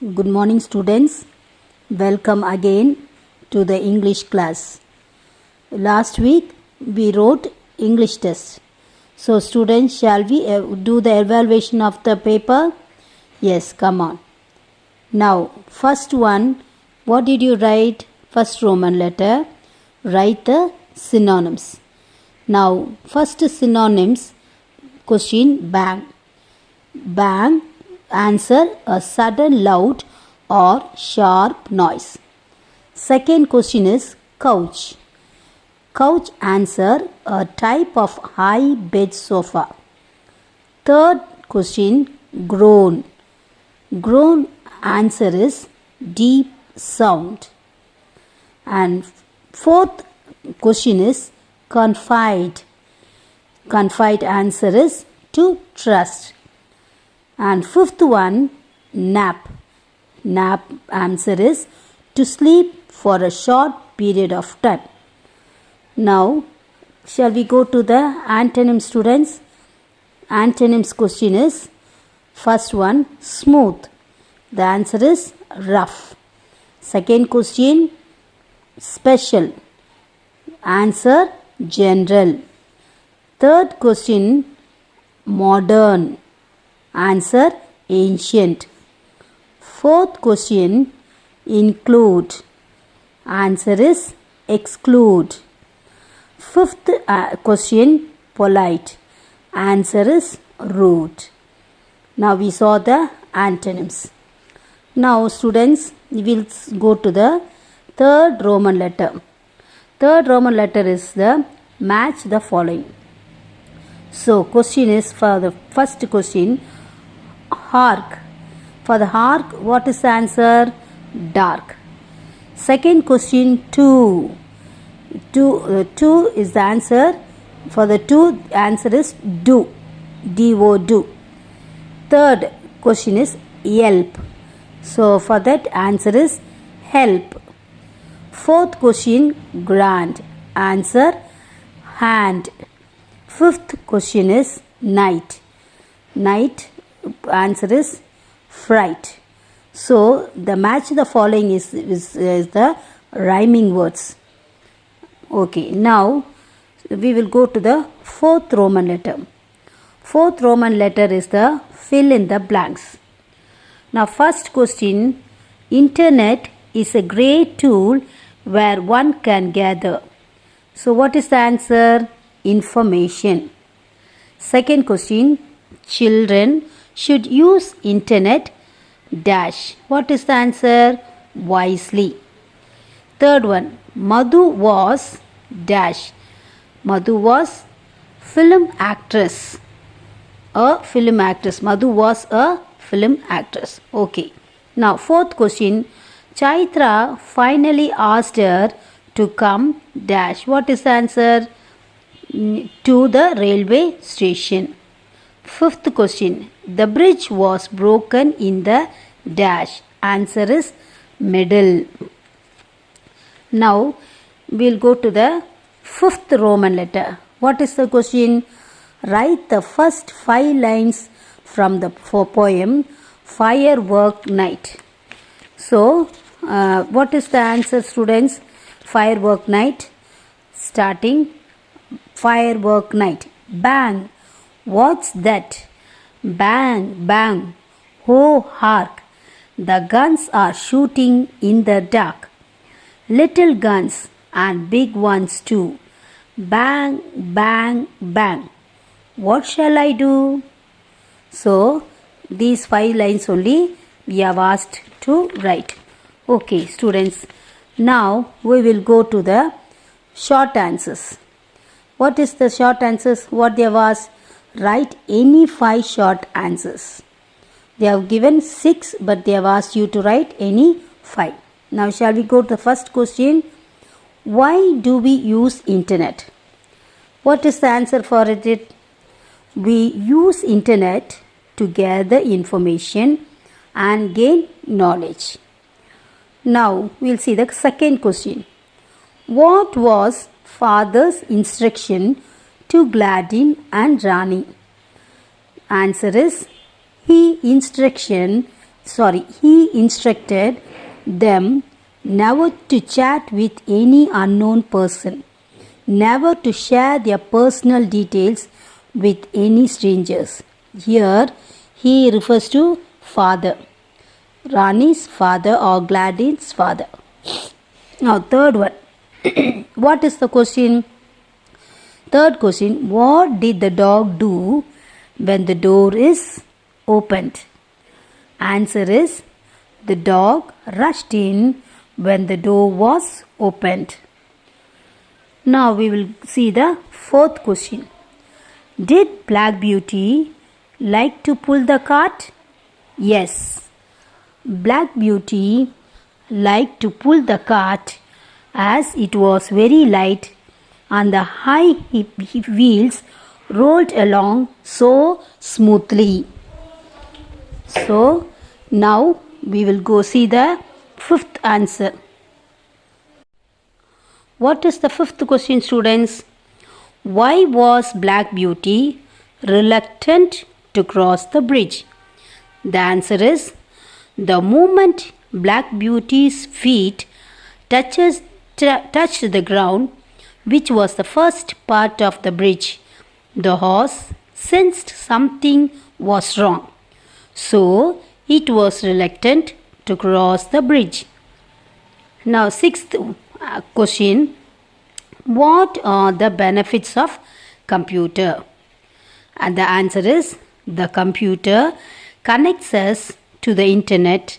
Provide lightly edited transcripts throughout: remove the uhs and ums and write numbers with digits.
Good morning, students. Welcome again to the English class. Last week we wrote English test. So, students, shall we do the evaluation of the paper? Yes, come on. Now, first one, what did you write? First Roman letter. Write the synonyms. Now, first synonyms question bang. Bang, answer a sudden loud or sharp noise. Second question is couch. Couch, answer a type of high bed sofa. Third question groan. Groan, answer is deep sound. And fourth question is confide. Confide, answer is to trust. And fifth one, nap. Nap, answer is to sleep for a short period of time. Now, shall we go to the antonyms, students? Antonyms question is, first one, smooth. The answer is rough. Second question, special. Answer, general. Third question, modern. Answer, ancient. Fourth question, include. Answer is exclude. Fifth question, polite. Answer is rude. Now we saw the antonyms. Now students, we will go to the third Roman letter. Third Roman letter is the match the following. So question is, for the first question, hark. For the hark, what is the answer? Dark. Second question, two. Two is the answer. For the two, answer is do. D-O, do. Third question is yelp. So for that, answer is help. Fourth question, grand. Answer, hand. Fifth question is night. Night, answer is fright. So the match the following is the rhyming words. Okay, now we will go to the fourth Roman letter. Fourth Roman letter is the fill in the blanks. Now first question, internet is a great tool where one can gather. So what is the answer? Information. Second question, children should use internet dash. What is the answer? Wisely. Third one, Madhu was dash. Madhu was film actress. A film actress. Madhu was a film actress. Okay. Now fourth question, Chaitra finally asked her to come dash. What is the answer? To the railway station. Fifth question, the bridge was broken in the dash. Answer is middle. Now we will go to the fifth Roman letter. What is the question? Write the first 5 lines from the poem Firework Night. So what is the answer, students? Firework Night. Starting, firework night. Bang. What's that? Bang, bang. Oh, hark. The guns are shooting in the dark. Little guns and big ones too. Bang, bang, bang. What shall I do? So, these 5 lines only we have asked to write. Okay, students. Now, we will go to the short answers. What is the short answers? What they have asked? Write any 5 short answers. They have given 6, but they have asked you to write any 5. Now shall we go to the first question? Why do we use internet? What is the answer for it? We use internet to gather information and gain knowledge. Now we will see the second question. What was father's instruction to Gladyn and Rani? Answer is, he instruction he instructed them never to chat with any unknown person, never to share their personal details with any strangers. Here he refers to father, Rani's father or Gladys' father. Now third one. What is the question? Third question. What did the dog do when the door is opened? Answer is the dog rushed in when the door was opened. Now we will see the fourth question. Did Black Beauty like to pull the cart? Yes. Black Beauty liked to pull the cart as it was very light and the high wheels rolled along so smoothly. So now we will go see the fifth answer. What is the fifth question, students? Why was Black Beauty reluctant to cross the bridge? The answer is the moment Black Beauty's feet touched the ground, which was the first part of the bridge, the horse sensed something was wrong. So it was reluctant to cross the bridge. Now, sixth question. What are the benefits of computer? And the answer is the computer connects us to the internet,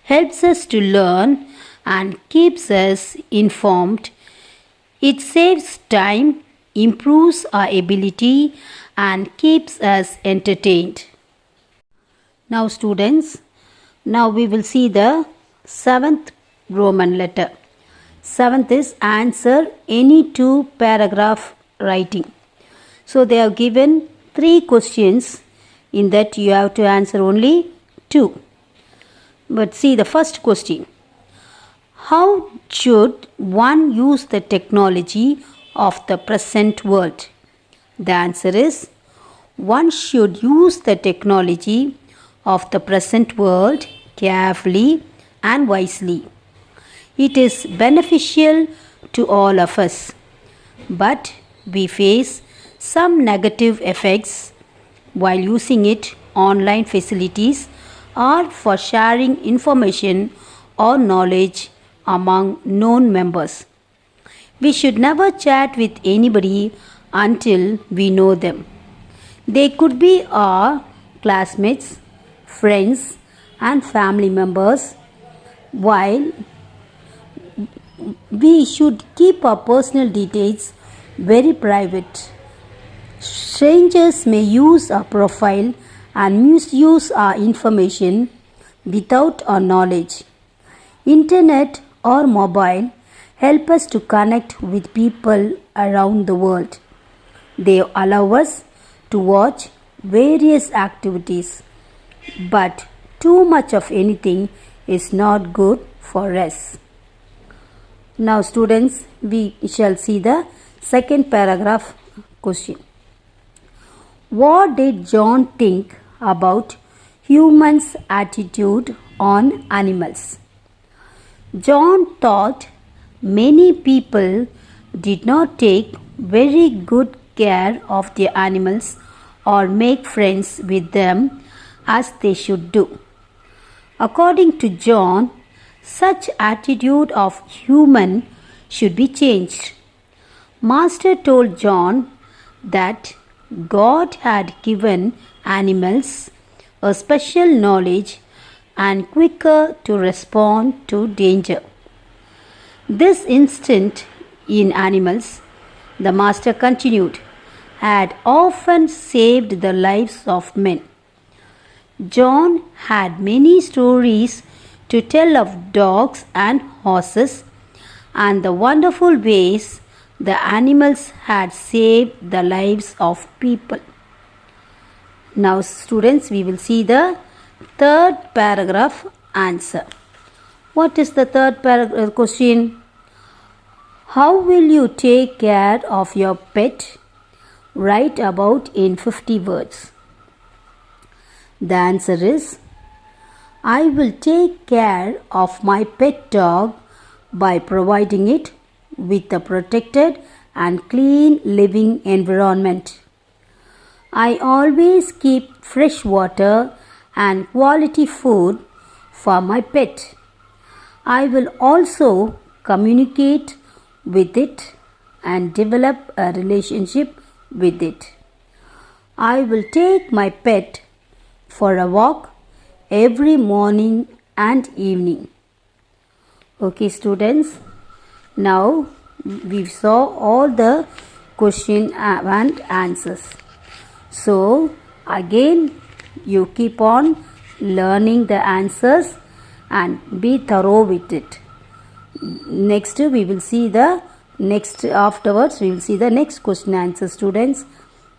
helps us to learn and keeps us informed. It saves time, improves our ability and keeps us entertained. Now students, now we will see the seventh Roman letter. Seventh is answer any two paragraph writing. So they have given 3 questions. In that you have to answer only 2. But see the first question. How should one use the technology of the present world? The answer is one should use the technology of the present world carefully and wisely. It is beneficial to all of us, but we face some negative effects while using it. Online facilities are for sharing information or knowledge among known members. We should never chat with anybody until we know them. They could be our classmates, friends and family members. While we should keep our personal details very private, strangers may use our profile and misuse our information without our knowledge. Internet or mobile help us to connect with people around the world. They allow us to watch various activities, but too much of anything is not good for us. Now students, we shall see the second paragraph question. What did John think about humans' attitude on animals? John thought many people did not take very good care of their animals or make friends with them as they should do. According to John, such attitude of human should be changed. Master told John that God had given animals a special knowledge and quicker to respond to danger. This instinct in animals, the master continued, had often saved the lives of men. John had many stories to tell of dogs and horses and the wonderful ways the animals had saved the lives of people. Now students, we will see the third paragraph answer. What is the third question? How will you take care of your pet? Write about in 50 words. The answer is I will take care of my pet dog by providing it with a protected and clean living environment. I always keep fresh water and quality food for my pet. I will also communicate with it and develop a relationship with it. I will take my pet for a walk every morning and evening. Okay, students, now we saw all the question and answers. So again you keep on learning the answers and be thorough with it. Next we will see the next afterwards we will see the next question answer, students.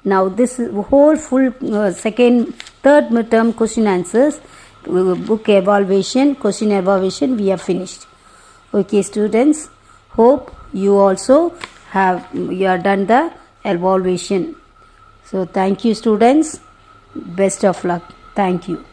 Now this whole full third midterm question answers, book evaluation, question evaluation we have finished. Okay, students, hope you also have done the evaluation. So thank you, students. Best of luck. Thank you.